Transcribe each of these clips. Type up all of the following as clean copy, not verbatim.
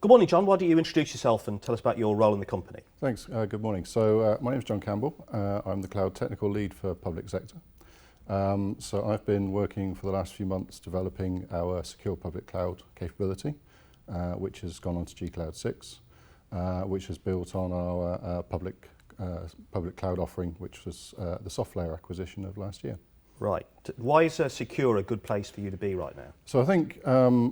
Good morning, John. Why don't you introduce yourself and tell us about your role in the company? Thanks. Good morning. So my name is John Campbell. I'm the Cloud Technical Lead for Public Sector. So I've been working for the last few months developing our secure public cloud capability, which has gone on to G-Cloud 6, which is built on our public cloud offering, which was the SoftLayer acquisition of last year. Right. Why is secure a good place for you to be right now? So I think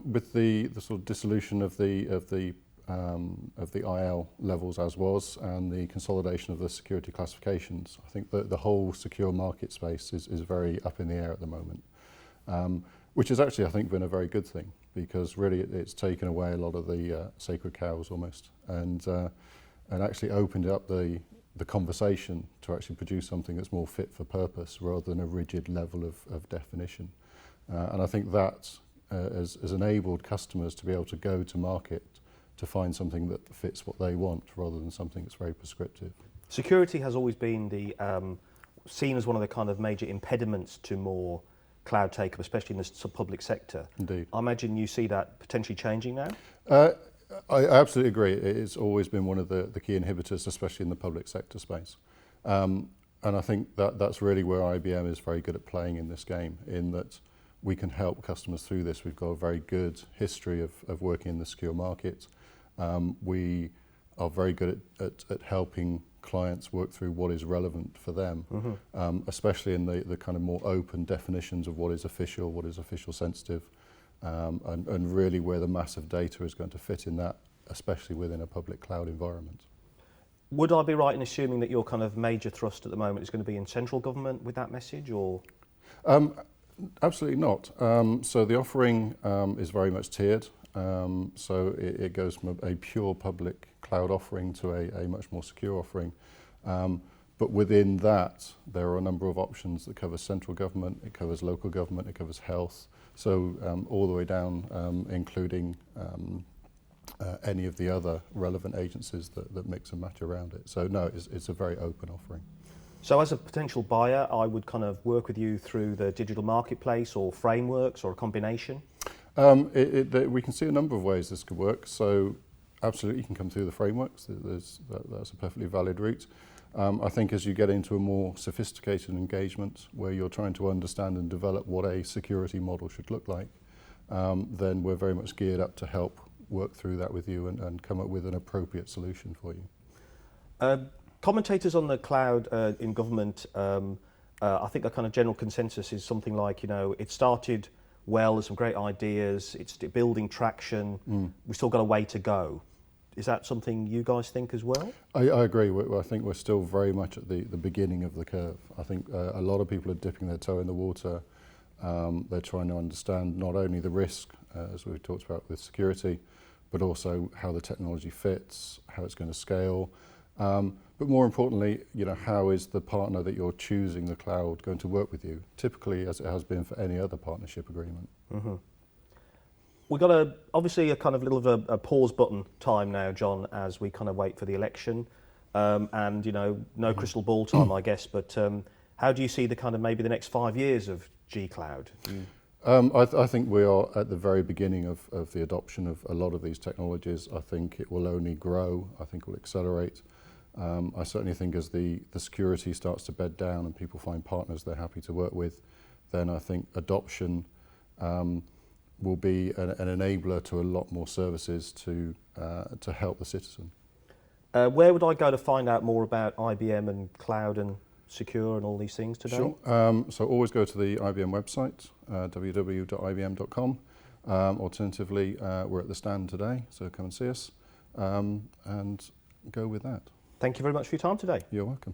with the sort of dissolution of the IL levels as was, and the consolidation of the security classifications, I think that the whole secure market space is very up in the air at the moment, which has actually, I think, been a very good thing, because really it's taken away a lot of the sacred cows almost, and actually opened up the conversation to actually produce something that's more fit for purpose rather than a rigid level of definition. And I think that has enabled customers to be able to go to market to find something that fits what they want rather than something that's very prescriptive. Security has always been seen as one of the kind of major impediments to more cloud take-up, especially in the public sector. Indeed. I imagine you see that potentially changing now? I absolutely agree. It's always been one of the key inhibitors, especially in the public sector space. And I think that's really where IBM is very good at playing in this game, in that we can help customers through this. We've got a very good history of working in the secure market. We are very good at helping clients work through what is relevant for them, especially in the kind of more open definitions of what is official sensitive, and really where the massive data is going to fit in that, especially within a public cloud environment. Would I be right in assuming that your kind of major thrust at the moment is going to be in central government with that message, or? Absolutely not. So the offering is very much tiered. So it goes from a pure public cloud offering to a much more secure offering. But within that, there are a number of options that cover central government, it covers local government, it covers health. So all the way down, including any of the other relevant agencies that mix and match around it. So no, it's a very open offering. So as a potential buyer, I would kind of work with you through the digital marketplace or frameworks or a combination? We can see a number of ways this could work. So absolutely you can come through the frameworks. That's a perfectly valid route. I think as you get into a more sophisticated engagement where you're trying to understand and develop what a security model should look like, then we're very much geared up to help work through that with you and come up with an appropriate solution for you. Commentators on the cloud in government, I think a kind of general consensus is something like, it started well, there's some great ideas, it's building traction, we've still got a way to go. Is that something you guys think as well? I agree. I think we're still very much at the beginning of the curve. I think a lot of people are dipping their toe in the water. They're trying to understand not only the risk, as we've talked about with security, but also how the technology fits, how it's going to scale. But more importantly, how is the partner that you're choosing the cloud going to work with you, typically as it has been for any other partnership agreement. We've got obviously a kind of little of a pause button time now, John, as we kind of wait for the election, and no crystal ball time, I guess. But how do you see the kind of maybe the next 5 years of G-Cloud? I think we are at the very beginning of the adoption of a lot of these technologies. I think it will only grow. I think it will accelerate. I certainly think as the security starts to bed down and people find partners they're happy to work with, then I think adoption will be an enabler to a lot more services to help the citizen. Where would I go to find out more about IBM and cloud and secure and all these things today? Sure. So always go to the IBM website, www.ibm.com. Alternatively, we're at the stand today, so come and see us and go with that. Thank you very much for your time today. You're welcome.